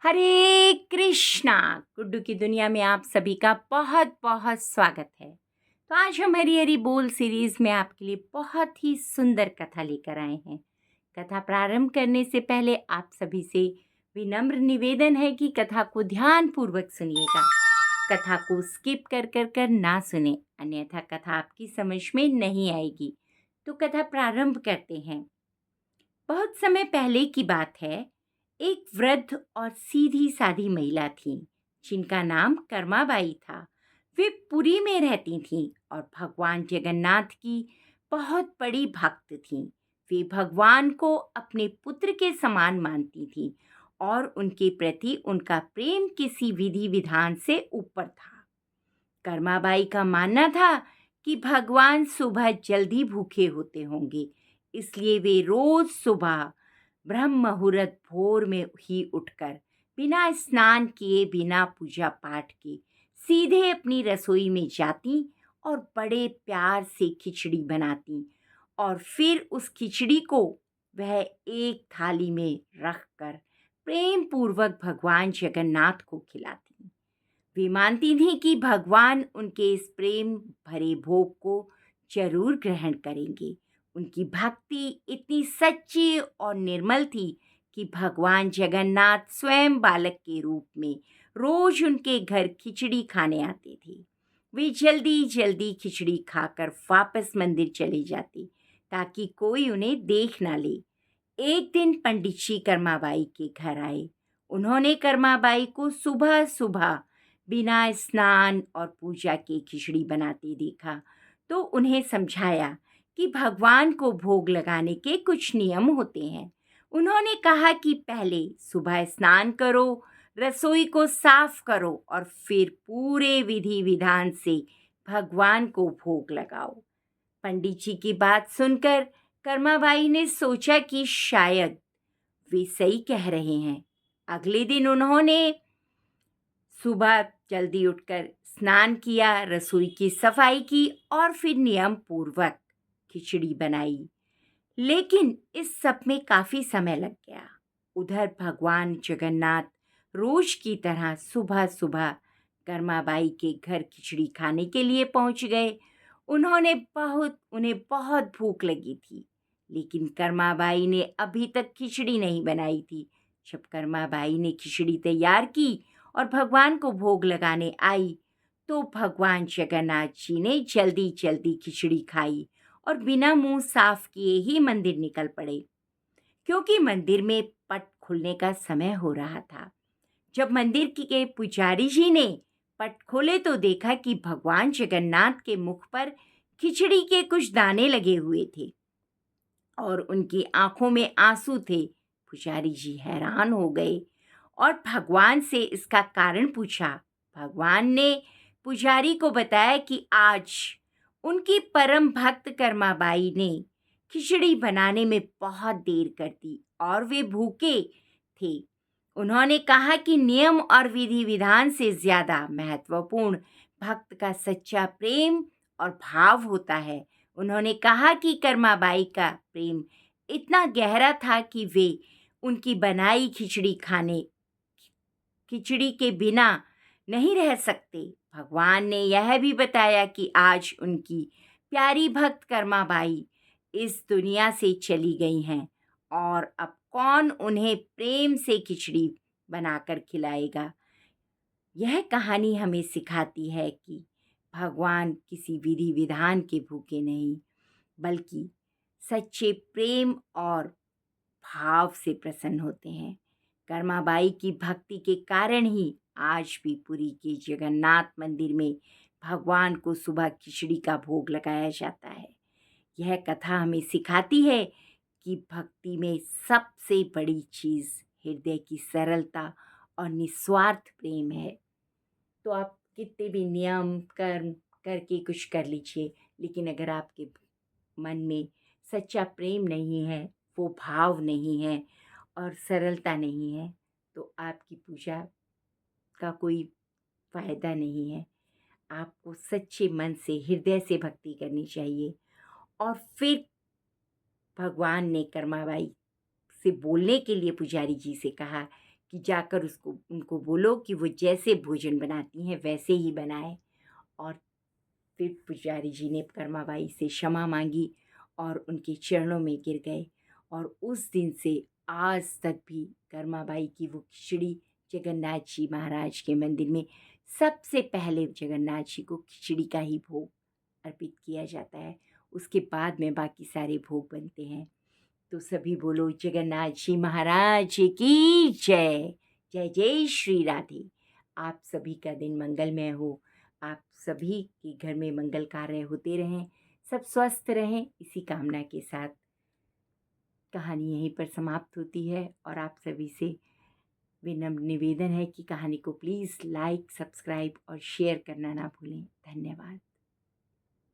हरे कृष्णा। गुड्डू की दुनिया में आप सभी का बहुत बहुत स्वागत है। तो आज हम हरी हरी बोल सीरीज में आपके लिए बहुत ही सुंदर कथा लेकर आए हैं। कथा प्रारंभ करने से पहले आप सभी से विनम्र निवेदन है कि कथा को ध्यान पूर्वक सुनिएगा। कथा को स्किप कर ना सुने, अन्यथा कथा आपकी समझ में नहीं आएगी। तो कथा प्रारंभ करते हैं। बहुत समय पहले की बात है। एक वृद्ध और सीधी सादी महिला थी जिनका नाम कर्माबाई था। वे पुरी में रहती थीं और भगवान जगन्नाथ की बहुत बड़ी भक्त थीं। वे भगवान को अपने पुत्र के समान मानती थीं और उनके प्रति उनका प्रेम किसी विधि विधान से ऊपर था। कर्माबाई का मानना था कि भगवान सुबह जल्दी भूखे होते होंगे, इसलिए वे रोज सुबह ब्रह्म मुहूर्त भोर में ही उठकर बिना स्नान किए बिना पूजा पाठ के सीधे अपनी रसोई में जाती और बड़े प्यार से खिचड़ी बनाती और फिर उस खिचड़ी को वह एक थाली में रखकर प्रेम पूर्वक भगवान जगन्नाथ को खिलाती। वे मानती थीं कि भगवान उनके इस प्रेम भरे भोग को जरूर ग्रहण करेंगे। उनकी भक्ति इतनी सच्ची और निर्मल थी कि भगवान जगन्नाथ स्वयं बालक के रूप में रोज उनके घर खिचड़ी खाने आते थे। वे जल्दी जल्दी खिचड़ी खाकर वापस मंदिर चले जाते ताकि कोई उन्हें देख ना ले। एक दिन पंडित जी कर्माबाई के घर आए। उन्होंने कर्माबाई को सुबह सुबह बिना स्नान और पूजा के खिचड़ी बनाते देखा तो उन्हें समझाया कि भगवान को भोग लगाने के कुछ नियम होते हैं। उन्होंने कहा कि पहले सुबह स्नान करो, रसोई को साफ करो और फिर पूरे विधि विधान से भगवान को भोग लगाओ। पंडित जी की बात सुनकर कर्माबाई ने सोचा कि शायद वे सही कह रहे हैं। अगले दिन उन्होंने सुबह जल्दी उठकर स्नान किया, रसोई की सफाई की और फिर नियम पूर्वक खिचड़ी बनाई। लेकिन इस सब में काफी समय लग गया। उधर भगवान जगन्नाथ रोज की तरह सुबह सुबह कर्माबाई के घर खिचड़ी खाने के लिए पहुंच गए। उन्हें बहुत भूख लगी थी, लेकिन कर्माबाई ने अभी तक खिचड़ी नहीं बनाई थी। जब कर्माबाई ने खिचड़ी तैयार की और भगवान को भोग लगाने आई तो भगवान जगन्नाथ जी ने जल्दी जल्दी खिचड़ी खाई और बिना मुंह साफ किए ही मंदिर निकल पड़े, क्योंकि मंदिर में पट खुलने का समय हो रहा था। जब मंदिर के पुजारी जी ने पट खोले तो देखा कि भगवान जगन्नाथ के मुख पर खिचड़ी के कुछ दाने लगे हुए थे और उनकी आंखों में आंसू थे। पुजारी जी हैरान हो गए और भगवान से इसका कारण पूछा। भगवान ने पुजारी को बताया कि आज उनकी परम भक्त कर्माबाई ने खिचड़ी बनाने में बहुत देर कर दी और वे भूखे थे। उन्होंने कहा कि नियम और विधि विधान से ज्यादा महत्वपूर्ण भक्त का सच्चा प्रेम और भाव होता है। उन्होंने कहा कि कर्माबाई का प्रेम इतना गहरा था कि वे उनकी बनाई खिचड़ी के बिना नहीं रह सकते। भगवान ने यह भी बताया कि आज उनकी प्यारी भक्त कर्माबाई इस दुनिया से चली गई हैं और अब कौन उन्हें प्रेम से खिचड़ी बनाकर खिलाएगा। यह कहानी हमें सिखाती है कि भगवान किसी विधि विधान के भूखे नहीं, बल्कि सच्चे प्रेम और भाव से प्रसन्न होते हैं। कर्माबाई की भक्ति के कारण ही आज भी पुरी के जगन्नाथ मंदिर में भगवान को सुबह खिचड़ी का भोग लगाया जाता है। यह कथा हमें सिखाती है कि भक्ति में सबसे बड़ी चीज़ हृदय की सरलता और निस्वार्थ प्रेम है। तो आप कितने भी नियम कर्म करके कुछ कर लीजिए, लेकिन अगर आपके मन में सच्चा प्रेम नहीं है, वो भाव नहीं है और सरलता नहीं है, तो आपकी पूजा का कोई फ़ायदा नहीं है। आपको सच्चे मन से हृदय से भक्ति करनी चाहिए। और फिर भगवान ने कर्माबाई से बोलने के लिए पुजारी जी से कहा कि जाकर उसको उनको बोलो कि वो जैसे भोजन बनाती हैं वैसे ही बनाए। और फिर पुजारी जी ने कर्मा बाई से क्षमा मांगी और उनके चरणों में गिर गए। और उस दिन से आज तक भी कर्मा बाई की वो खिचड़ी जगन्नाथ जी महाराज के मंदिर में सबसे पहले जगन्नाथ जी को खिचड़ी का ही भोग अर्पित किया जाता है। उसके बाद में बाकी सारे भोग बनते हैं। तो सभी बोलो जगन्नाथ जी महाराज की जय। जय जय श्री राधे। आप सभी का दिन मंगलमय हो। आप सभी के घर में मंगल कार्य होते रहें, सब स्वस्थ रहें, इसी कामना के साथ कहानी यहीं पर समाप्त होती है। और आप सभी से विनम्र निवेदन है कि कहानी को प्लीज़ लाइक, सब्सक्राइब और शेयर करना ना भूलें। धन्यवाद।